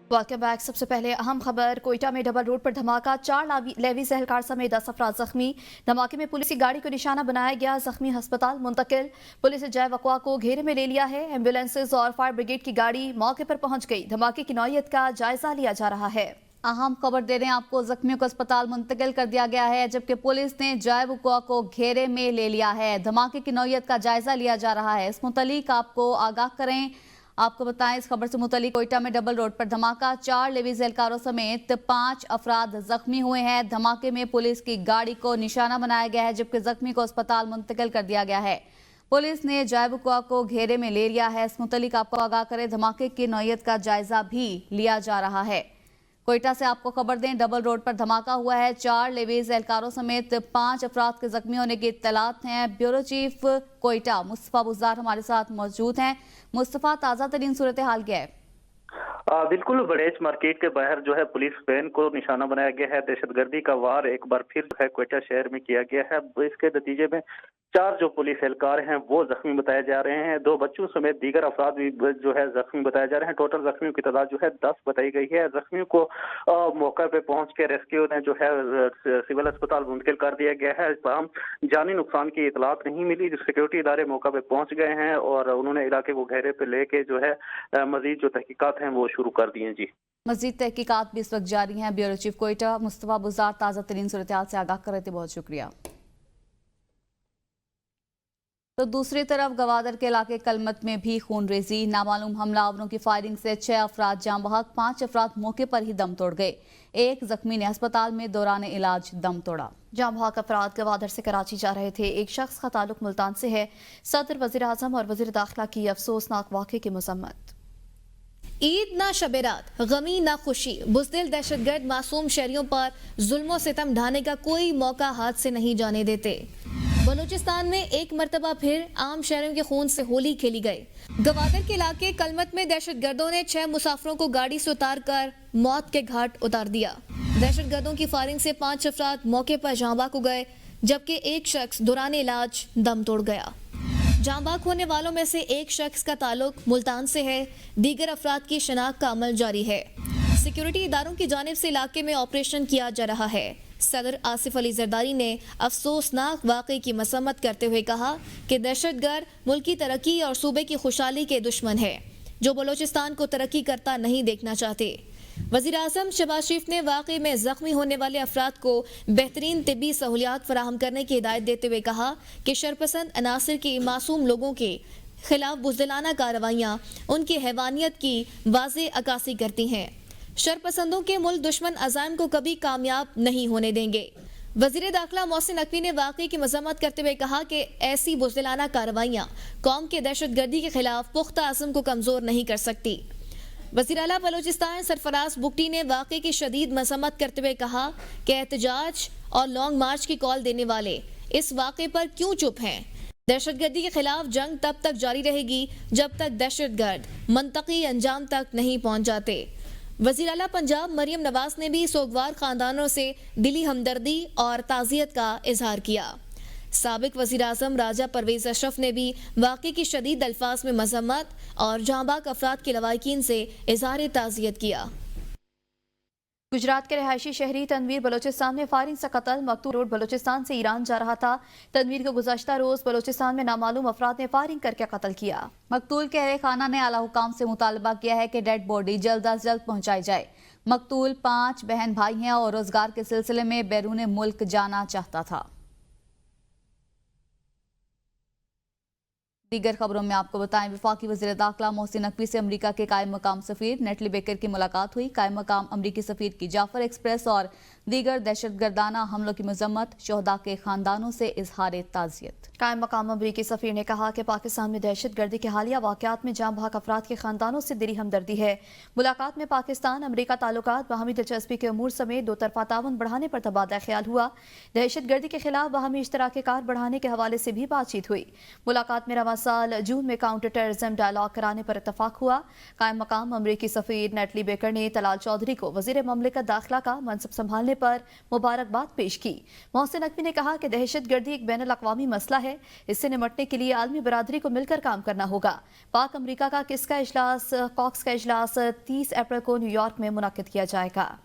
Welcome back. सबसे पहले अहम खबर, कोयटा में डबल रोड पर धमाका, 4 लेवीज एहलकार समेत 10 अफराद जख्मी। धमाके में पुलिस की गाड़ी को निशाना बनाया गया, जख्मी अस्पताल मुंतकिल। पुलिस ने जय वकवा को घेरे में ले लिया है। एम्बुलेंसेज और फायर ब्रिगेड की गाड़ी मौके पर पहुंच गई। धमाके की नौयत का जायजा लिया जा रहा है। अहम खबर दे रहे हैं आपको, जख्मियों को अस्पताल मुंतकिल कर दिया गया है, जबकि पुलिस ने जय वकवा को घेरे में ले लिया है। धमाके की नौयत का जायजा लिया जा रहा है। इस मुतालिक आपको आगाह करें, आपको बताएं इस खबर से मुतालिक, कोयटा में डबल रोड पर धमाका, 4 लेवीज एहलकारों समेत 5 अफराद जख्मी हुए हैं। धमाके में पुलिस की गाड़ी को निशाना बनाया गया है, जबकि जख्मी को अस्पताल मुंतकिल कर दिया गया है। पुलिस ने जय वकवा को घेरे में ले लिया है। इस मुतालिक आपको आगाह करें, धमाके की नौयत का जायजा भी लिया जा रहा है। कोयटा से आपको खबर दें, डबल रोड पर धमाका हुआ है, 4 लेवीज एहलकारों समेत 5 अफराद के जख्मी होने की इत्तलात हैं। ब्यूरो चीफ कोयटा मुस्तफा बुज़दार हमारे साथ मौजूद हैं। मुस्तफा, ताज़ा तरीन सूरत हाल क्या है? बिल्कुल, बड़ेच मार्केट के बाहर जो है पुलिस वैन को निशाना बनाया गया है। दहशतगर्दी का वार एक बार फिर जो है कोयटा शहर में किया गया है। इसके नतीजे में 4 जो पुलिस एहलकार हैं वो जख्मी बताए जा रहे हैं। 2 बच्चों समेत दीगर अफराद भी जो है जख्मी बताए जा रहे हैं। टोटल जख्मियों की तादाद जो है 10 बताई गई है। जख्मियों को मौका पे पहुंच के रेस्क्यू ने जो है सिविल अस्पताल मुंतकिल कर दिया गया है। तमाम जानी नुकसान की इतलात नहीं मिली। जो सिक्योरिटी इदारे मौका पे पहुंच गए हैं और उन्होंने इलाके को घेरे पे लेके जो है मजीद जो तहकीकात हैं वो शुरू कर दी हैं। जी, मजीद तहकीकात भी इस वक्त जारी हैं। ब्यूरो चीफ कोयटा मुस्तफा बुज़दार ताज़ा तरीन सूरत हाल से आगाह कर रहे थे, बहुत शुक्रिया। तो दूसरी तरफ गवादर के इलाके कलमत में भी खून रेजी, नामालूम हमलावरों की फायरिंग से 6 अफराद जाँ बहक, 5 अफराद मौके पर ही दम तोड़ गए। एक जख्मी ने अस्पताल में दौरान इलाज दम तोड़ा। जाँ बहक अफराद गवादर से कराची जा रहे थे। एक शख्स का ताल्लुक मुल्तान से है। सदर, वजीर आजम और वजीर दाखिला की अफसोसनाक वाक़े की मजम्मत। ईद ना शबेरात, गमी ना खुशी, बुज़दिल दहशतगर्द मासूम शहरियों पर जुल्म सितम ढाने का कोई मौका हाथ से नहीं जाने देते। बलूचिस्तान में एक मरतबा फिर आम शहरों के खून से होली खेली गई। गवादर के इलाके कलमत में दहशतगर्दों ने 6 मुसाफिरों को गाड़ी से उतार कर मौत के घाट उतार दिया। दहशतगर्दों की फायरिंग से 5 अफराद मौके पर जांबाक हो गए, जबकि एक शख्स दौरान इलाज दम तोड़ गया। जांबाक होने वालों में से एक शख्स का ताल्लुक मुल्तान से है। दीगर अफराद की शनाख्त का अमल जारी है। सिक्योरिटी इदारों की जानिब से इलाके में ऑपरेशन किया जा रहा है। सदर आसिफ अली जरदारी ने अफसोसनाक वाक़े की मसम्मत करते हुए कहा कि दहशतगर्द मुल्क की तरक्की और सूबे की खुशहाली के दुश्मन है, जो बलूचिस्तान को तरक्की करता नहीं देखना चाहते। वज़ीर आज़म शहबाज शरीफ ने वाक़े में ज़ख्मी होने वाले अफराद को बेहतरीन तिब्बी सहूलियात फराहम करने की हिदायत देते हुए कहा कि शरपसंद अनासर की मासूम लोगों के खिलाफ बुज़दिलाना कार्रवाइयाँ उनकी हैवानियत की वाज़े अक्कासी करती हैं। शरपसंदों के मुल्क दुश्मन अज़ाइम को कभी कामयाब नहीं होने देंगे। वज़ीर दाखिला मोहसिन नकवी ने वाक़े की मज़म्मत करते हुए कहा कि ऐसी बुज़दिलाना कार्रवाइयाँ कौम के दहशतगर्दी के खिलाफ पुख्ता अज़्म को कमज़ोर नहीं कर सकती। वज़ीर आला बलूचिस्तान सरफराज बुगटी ने वाक़े की शदीद मज़म्मत करते हुए कहा कि एहतजाज और लॉन्ग मार्च की कॉल देने वाले इस वाक़े पर क्यों चुप हैं। दहशतगर्दी के खिलाफ जंग तब तक जारी रहेगी जब तक दहशतगर्द मंतकी अंजाम तक नहीं पहुँच जाते। वज़ीर आला पंजाब मरियम नवाज ने भी सोगवार ख़ानदानों से दिली हमदर्दी और ताज़ियत का इजहार किया। साबिक वज़ीर आज़म राजा परवेज़ अशरफ ने भी वाक़े की शदीद अल्फाज में मज़म्मत और जांबाक अफराद के लवाकिन से इज़हार ताज़ियत किया। गुजरात के रहायशी शहरी तनवीर बलूचिस्तान में फायरिंग से कत्ल। मकतूल रोड बलूचिस्तान से ईरान जा रहा था। तनवीर को गुज़श्ता रोज बलूचिस्तान में नामालूम अफराद ने फायरिंग करके कत्ल किया। मकतूल के अहले खाना ने आला हुकाम से मुतालबा किया है कि डेड बॉडी जल्द अज जल्द पहुंचाई जाए। मकतूल 5 बहन भाई हैं और रोजगार के सिलसिले में बैरून मुल्क जाना चाहता था। दीगर खबरों में आपको बताएं, वफाकी वज़ीर दाखिला मोहसिन नकवी से अमरीका के कायम मकाम सफ़ीर नेटली बेकर की मुलाकात हुई। कायम मकाम अमरीकी सफ़ीर की जाफर एक्सप्रेस और दीगर दहशतगर्दाना हमलों की मजम्मत, शहदा के खानदानों से इजहार ताज़ियत। कायम मकाम अमरीकी सफ़ीर ने कहा कि पाकिस्तान में दहशतगर्दी के हालिया वाक़यात में जाँ बहक अफराद के खानदानों से दिली हमदर्दी है। मुलाकात में पाकिस्तान अमरीका ताल्लुकात, बाहमी दिलचस्पी के अमूर समेत 2 तरफ़ा ताउन बढ़ाने पर तबादला ख्याल हुआ। दहशतगर्दी के खिलाफ बाहमी इश्तराक कार बढ़ाने के हवाले से भी बातचीत हुई। मुलाकात में रवां साल जून में काउंटर टेररिज्म डायलॉग कराने पर इत्तफाक हुआ। कायम मकाम अमरीकी सफ़ीर नेटली बेकर ने तलाल चौधरी को वज़ीर ममलिकत दाखिला का मनसब संभालने پر मुबारकबाद पेश की। मोहसिन नकवी ने कहा कि दहशत गर्दी एक बैन अल-अक़वामी मसला है, इससे निमटने के लिए आलमी बरादरी को मिलकर काम करना होगा। पाक अमरीका का कॉक्स का इजलास 30 अप्रैल को न्यूयॉर्क में मुनक्किद किया जाएगा।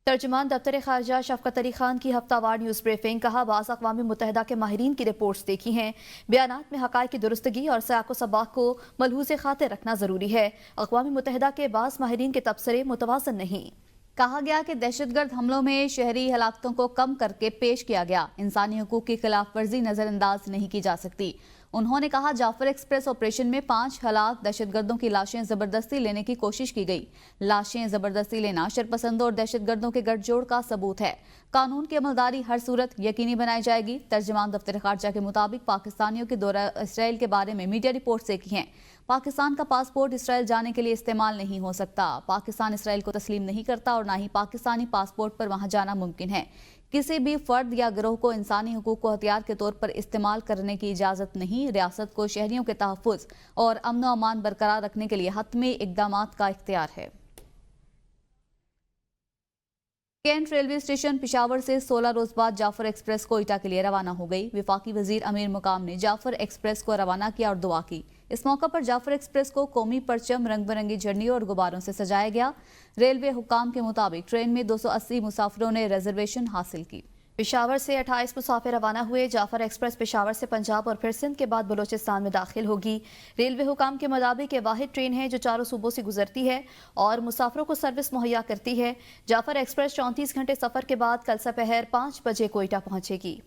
तर्जुमान दफ्तर खारजा शफकत अली खान की हफ्तावार न्यूज़ ब्रीफिंग। कहा, बाज़ अक़वाम मुत्तहिदा के माहिरीन की रिपोर्ट्स देखी हैं, बयानात में हक़ाइक़ की दुरुस्तगी और सयाक़ो सबाक़ को मलहूज़े खातिर रखना ज़रूरी है। अक़वाम मुत्तहिदा के बाज़ माहिरीन के तबसरे मुतवाज़न नहीं। कहा गया कि दहशतगर्द हमलों में शहरी हलाकतों को कम करके पेश किया गया, इंसानी हुकूक की खिलाफ वर्जी नजरअंदाज नहीं की जा सकती। उन्होंने कहा, जाफर एक्सप्रेस ऑपरेशन में 5 हलाक दहशतगर्दों की लाशें जबरदस्ती लेने की कोशिश की गई। लाशें जबरदस्ती लेना शरपसंदों और दहशतगर्दों के गठजोड़ का सबूत है। कानून की अमलदारी हर सूरत यकीनी बनाई जाएगी। तर्जुमान दफ्तर खारजा के मुताबिक पाकिस्तानियों के दौरा इसराइल के बारे में मीडिया रिपोर्ट से की हैं। पाकिस्तान का पासपोर्ट इसराइल जाने के लिए इस्तेमाल नहीं हो सकता। पाकिस्तान इसराइल को तस्लीम नहीं करता और ना ही पाकिस्तानी पासपोर्ट पर वहां जाना मुमकिन है। किसी भी फर्द या गिरोह को इंसानी हुकूक को हथियार के तौर पर इस्तेमाल करने की इजाजत नहीं। रियासत को शहरियों के तहफ़्फ़ुज़ और अमन व अमान बरकरार रखने के लिए हतमी इक़दामात का इख्तियार है। कैंट रेलवे स्टेशन पिशावर से 16 रोज बाद जाफर एक्सप्रेस कोयटा के लिए रवाना हो गई। वफाकी वजीर अमीर मुकाम ने जाफर एक्सप्रेस को रवाना किया और दुआ की। इस मौका पर जाफर एक्सप्रेस को कौमी परचम, रंग बिरंगी झंडियों और गुब्बारों से सजाया गया। रेलवे हुकाम के मुताबिक ट्रेन में 280 मुसाफिरों ने रिजर्वेशन हासिल की। पिशावर से 28 मुसाफिर रवाना हुए। जाफर एक्सप्रेस पिशावर से पंजाब और फिर सिंध के बाद बलोचिस्तान में दाखिल होगी। रेलवे हुकाम के मुताबिक ये वाहिद ट्रेन है जो 4 सूबों से गुजरती है और मुसाफिरों को सर्विस मुहैया करती है। जाफर एक्सप्रेस 34 घंटे सफर के बाद कल दोपहर 5 बजे कोयटा पहुंचेगी।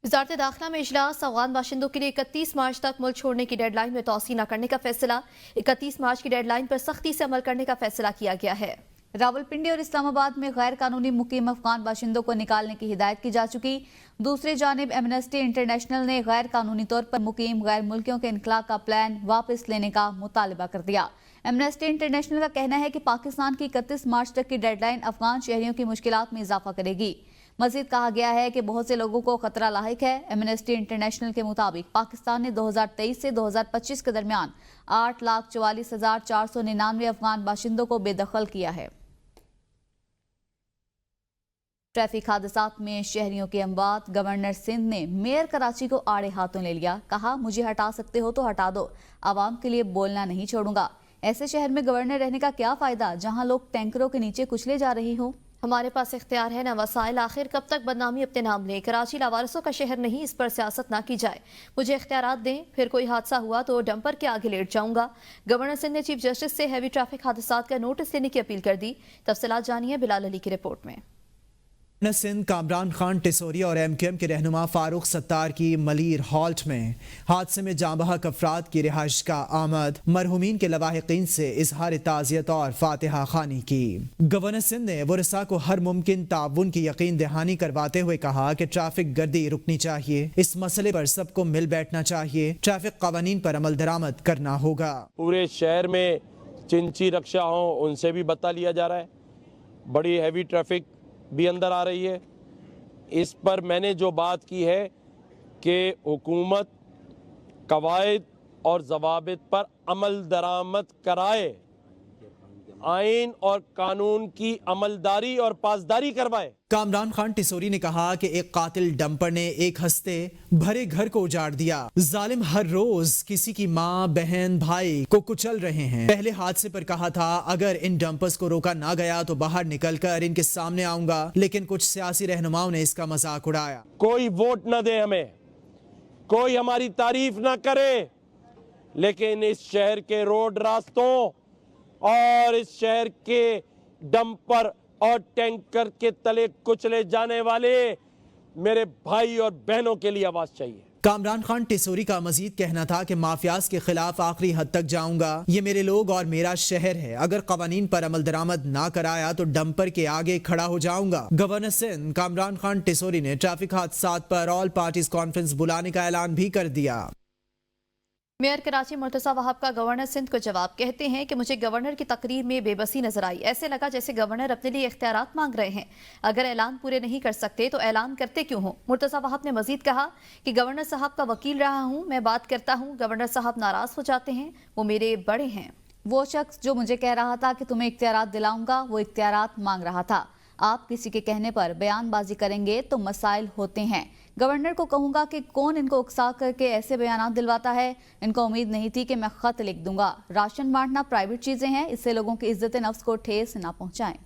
वज़ारत दाखिला में इजलास। अफगान बाशिंदों के लिए 31 मार्च तक मुल्क छोड़ने की डेडलाइन में तौसी न करने का फैसला। 31 मार्च की डेडलाइन पर सख्ती से अमल करने का फैसला किया गया है। रावलपिंडी और इस्लामाबाद में गैर कानूनी मुकीम अफगान बाशिंदों को निकालने की हिदायत की जा चुकी। दूसरी जानिब एमनेस्टी इंटरनेशनल ने गैर कानूनी तौर पर मुकीम गैर मुल्कियों के इनखला का प्लान वापस लेने का मुतालबा कर दिया। एमनेस्टी इंटरनेशनल का कहना है कि पाकिस्तान की 31 मार्च तक की डेडलाइन अफगान शहरियों की मुश्किलात में इजाफा करेगी। मजीद कहा गया है कि बहुत से लोगों को खतरा लाहिक है। एमनेस्टी इंटरनेशनल के मुताबिक पाकिस्तान ने 2023 से 2025 के दरमियान 8,44,499 अफगान बाशिंदों को बेदखल किया है। ट्रैफिक हादसात में शहरियों की अमवात। गवर्नर सिंध ने मेयर कराची को आड़े हाथों ले लिया। कहा, मुझे हटा सकते हो तो हटा दो, आवाम के लिए बोलना नहीं छोड़ूंगा। ऐसे शहर में गवर्नर रहने का क्या फायदा जहां लोग टैंकरों के नीचे कुचले जा रहे हो। हमारे पास इख्तियार है न वसाइल, आखिर कब तक बदनामी अपने नाम लें। कराची लावारिसों का शहर नहीं, इस पर सियासत ना की जाए। मुझे इख्तियारात दें, फिर कोई हादसा हुआ तो डंपर के आगे लेट जाऊंगा। गवर्नर सिंध ने चीफ जस्टिस से हैवी ट्रैफिक हादसात का नोटिस लेने की अपील कर दी। तफसीलात जानिए बिलाल अली की रिपोर्ट में। सिंध कामरान खान टिसोरी और MQM के रहनुमा फारूक सत्तार की मलीर हॉल्ट में हादसे में जांबहक अफराद की रिहाइश का आमद। मरहुमीन के लवाहिकीन से इजहार ताज़ियत और फातिहा खानी की। गवर्नर सिंध ने वरसा को हर मुमकिन ताउन की यकीन दहानी करवाते हुए कहा कि ट्रैफिक गर्दी रुकनी चाहिए। इस मसले पर सबको मिल बैठना चाहिए। ट्रैफिक कवानीन पर अमल दरामद करना होगा। पूरे शहर में चिंची रक्षा हो, उनसे भी बता लिया जा रहा है। बड़ी हैवी ट्रैफिक भी अंदर आ रही है। इस पर मैंने जो बात की है कि हुकूमत कवायद और ज़वाबित पर अमल दरामद कराए, आइन और कानून की अमलदारी और पासदारी करवाए। कामरान खान टिसोरी ने कहा कि एक कातिल डंपर ने एक हंसते भरे घर को उजाड़ दिया। जालिम हर रोज किसी की माँ, बहन, भाई को कुचल रहे हैं। पहले हादसे पर कहा था अगर इन डंपर्स को रोका ना गया तो बाहर निकलकर इनके सामने आऊंगा, लेकिन कुछ सियासी रहनुमाओं ने इसका मजाक उड़ाया। कोई वोट न दे हमें, कोई हमारी तारीफ ना करे, लेकिन इस शहर के रोड रास्तों और इस शहर के डंपर और टैंकर के तले कुचले जाने वाले मेरे भाई और बहनों के लिए आवाज चाहिए। कामरान खान टिसोरी का मजीद कहना था कि माफियाज के खिलाफ आखिरी हद तक जाऊंगा। ये मेरे लोग और मेरा शहर है। अगर कवानीन पर अमल दरामद ना कराया तो डंपर के आगे खड़ा हो जाऊंगा। गवर्नर सिंध कामरान खान टिसोरी ने ट्रैफिक हादसात पर ऑल पार्टीज कॉन्फ्रेंस बुलाने का ऐलान भी कर दिया। मेयर कराची मुर्तज़ा वहाब का गवर्नर सिंध को जवाब। कहते हैं कि मुझे गवर्नर की तकरीर में बेबसी नजर आई। ऐसे लगा जैसे गवर्नर अपने लिए इख्तियारात मांग रहे हैं। अगर ऐलान पूरे नहीं कर सकते तो ऐलान करते क्यों हो। मुर्तज़ा वहाब ने मजीद कहा कि गवर्नर साहब का वकील रहा हूँ, मैं बात करता हूँ, गवर्नर साहब नाराज हो जाते हैं, वो मेरे बड़े हैं। वो शख्स जो मुझे कह रहा था कि तुम्हें इख्तियारात दिलाऊंगा, वो इख्तियारात मांग रहा था। आप किसी के कहने पर बयानबाजी करेंगे तो मसाइल होते हैं। गवर्नर को कहूंगा कि कौन इनको उकसा करके ऐसे बयान दिलवाता है। इनको उम्मीद नहीं थी कि मैं खत लिख दूंगा। राशन बांटना प्राइवेट चीजें हैं, इससे लोगों की इज्जत नफ्स को ठेस ना पहुंचाएं।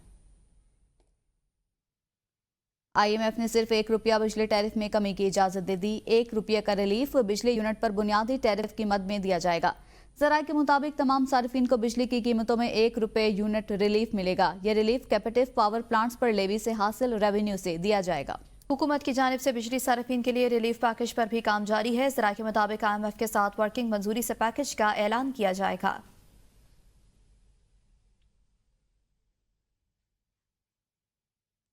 IMF ने सिर्फ ₹1 बिजली टैरिफ में कमी की इजाजत दे दी। ₹1 का रिलीफ बिजली यूनिट पर बुनियादी टैरिफ की मद में दिया जाएगा। ज़राए के मुताबिक तमाम सार्फिन को बिजली की कीमतों में ₹1 यूनिट रिलीफ मिलेगा। यह रिलीफ कैपेटिव पावर प्लांट्स पर लेवी से हासिल रेवेन्यू से दिया जाएगा। हुकूमत की जानिब से बिजली सार्फिन के लिए रिलीफ पैकेज पर भी काम जारी है। ज़राए के मुताबिक IMF के साथ वर्किंग मंजूरी से पैकेज का ऐलान किया जाएगा।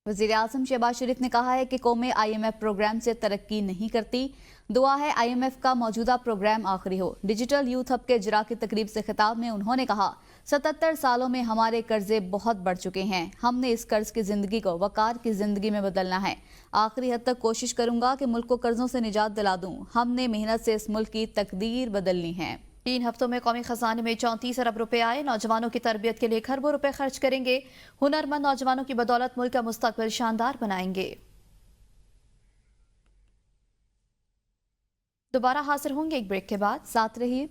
वज़ीर आज़म शहबाज शरीफ ने कहा है कि कौमें IMF प्रोग्राम से तरक्की नहीं करती। दुआ है IMF का मौजूदा प्रोग्राम आखिरी हो। डिजिटल यूथ हब के इजरा की तकरीब से खिताब में उन्होंने कहा, 77 सालों में हमारे कर्जे बहुत बढ़ चुके हैं। हमने इस कर्ज की जिंदगी को वकार की जिंदगी में बदलना है। आखिरी हद तक कोशिश करूंगा कि मुल्क को कर्जों से निजात दिला दूं। हमने मेहनत से इस मुल्क की तकदीर बदलनी है। 3 हफ्तों में कौमी खजाने में 34 अरब रुपए आए। नौजवानों की तरबियत के लिए खरबों रुपए खर्च करेंगे। हुनरमंद नौजवानों की बदौलत मुल्क का मुस्तकबिल शानदार बनाएंगे। दोबारा हाजिर होंगे एक ब्रेक के बाद, साथ रहिए।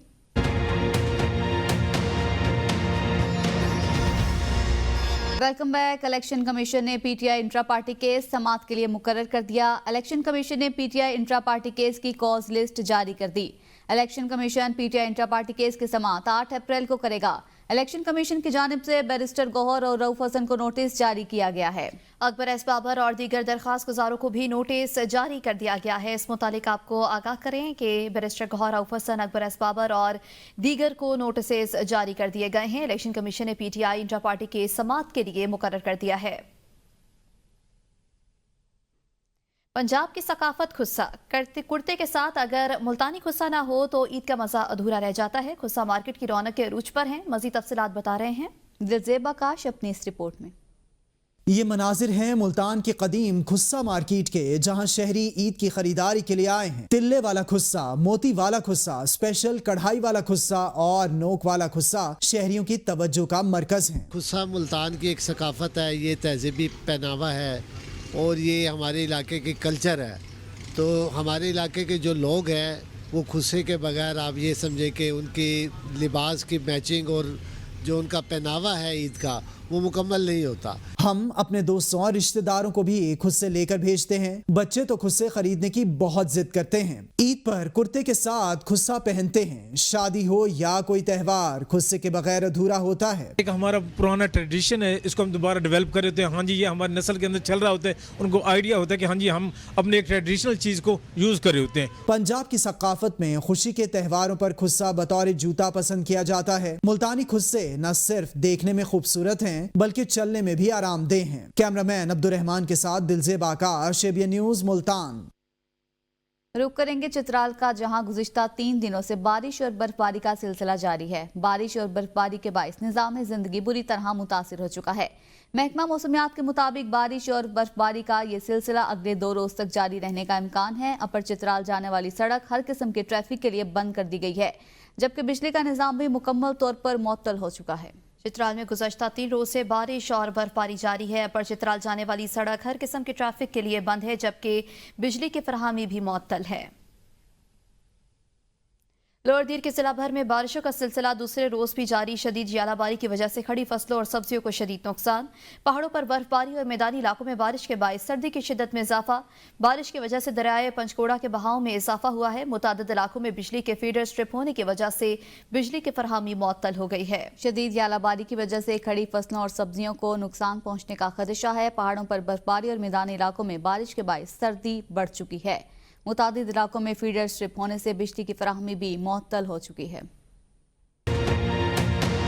Welcome back. इलेक्शन कमीशन ने PTI इंट्रा पार्टी केस समाअत के लिए मुकर्रर कर दिया। इलेक्शन कमीशन ने PTI इंट्रा पार्टी केस की कॉज लिस्ट जारी कर दी। Election commission PTI intra party case की समाअत 8 अप्रैल को करेगा। इलेक्शन कमीशन की जानिब से बैरिस्टर गौहर और रऊफ हसन को नोटिस जारी किया गया है। अकबर एस बाबर और दीगर दरख्वास्त गुजारों को भी नोटिस जारी कर दिया गया है। इस मुतालिक आपको आगाह करें कि बैरिस्टर गौहर, रऊफ हसन, अकबर एस बाबर और दीगर को नोटिस जारी कर दिए गए हैं। इलेक्शन कमीशन ने PTI इंट्रा पार्टी के समाअत के लिए मुकर्रर कर दिया है। पंजाब की सकाफत खुस्सा कुर्ते के साथ अगर मुल्तानी खुस्सा ना हो तो ईद का मजा अधूरा रह जाता है। खुस्सा मार्केट की रौनक के अरूज पर है। मजीद तफसीलात बता रहे हैं दिलजेब आकाश अपनी इस रिपोर्ट में। ये मनाजिर हैं मुल्तान के कदीम खुस्सा मार्केट के, जहां शहरी ईद की खरीदारी के लिए आए हैं। तिल्ले वाला खुस्सा, मोती वाला खुस्सा, स्पेशल कढ़ाई वाला खुस्सा और नोक वाला खुस्सा शहरियों की तवज्जो का मरकज है। खुस्सा मुल्तान की एक सकाफत है, ये तहजीबी पहनावा है और ये हमारे इलाके की कल्चर है। तो हमारे इलाके के जो लोग हैं वो खुस्से के बगैर आप ये समझे कि उनकी लिबास की मैचिंग और जो उनका पहनावा है ईद का वो मुकम्मल नहीं होता। हम अपने दोस्तों और रिश्तेदारों को भी खुस्से लेकर भेजते हैं। बच्चे तो खुस्से खरीदने की बहुत जिद करते हैं। ईद पर कुर्ते के साथ खुस्सा पहनते हैं। शादी हो या कोई त्यौहार, खुस्से के बगैर अधूरा होता है। एक हमारा पुराना ट्रेडिशन है, इसको हम दोबारा डेवलप कर रहे हैं। हाँ जी, ये हमारी नस्ल के अंदर चल रहा होता है। उनको आइडिया होता है कि हाँ जी हम अपने एक ट्रेडिशनल चीज़ को यूज़ कर रहे होते हैं। पंजाब की सकाफत में खुशी के त्योहारों पर खुस्सा बतौर जूता पसंद किया जाता है। मुल्तानी खुस्से न सिर्फ देखने में खूबसूरत हैं बल्कि चलने में भी आरामदेह हैं। कैमरामैन अब्दुर्रहमान के साथ दिलजेब आकाश, ABN न्यूज़, मुल्तान। रुक करेंगे चित्राल का, जहां गुज़िश्ता 3 दिनों से बारिश और बर्फबारी का सिलसिला जारी है। बारिश और बर्फबारी के बाइस निज़ाम ज़िंदगी बुरी तरह मुतासिर हो चुका है। महकमा मौसमियात के मुताबिक बारिश और बर्फबारी का ये सिलसिला अगले 2 रोज तक जारी रहने का इम्कान है। अपर चित्राल जाने वाली सड़क हर किस्म के ट्रैफिक के लिए बंद कर दी गई है, जबकि बिजली का निज़ाम भी मुकम्मल तौर पर मुअत्तल हो चुका है। चित्राल में गुज़श्ता 3 रोज से बारिश और बर्फबारी जारी है। अपर चित्राल जाने वाली सड़क हर किस्म के ट्रैफिक के लिए बंद है, जबकि बिजली की फराहमी भी मुअत्तल है। लोअर दीर के जिला भर में बारिशों का सिलसिला दूसरे रोज भी जारी। शदीद ज्यादाबारी की वजह से खड़ी फसलों और सब्जियों को शदीद नुकसान। पहाड़ों पर बर्फबारी और मैदानी इलाकों में बारिश के बायस सर्दी की शिद्दत में इजाफा। बारिश की वजह से दरियाए पंचकोड़ा के बहाव में इजाफा हुआ है। मुतादिद इलाकों में बिजली के फीडर स्ट्रिप होने की वजह से बिजली की फरहमी मुअत्तल हो गई है। शदीद ज्यादाबारी की वजह से खड़ी फसलों और सब्जियों को नुकसान पहुंचने का खदशा है। पहाड़ों पर बर्फबारी और मैदानी इलाकों में बारिश के बायस सर्दी बढ़ चुकी है। मुतादिद इलाकों में फीडर स्ट्रिप होने से बिजली की फराहमी भी मुअत्तल हो चुकी है।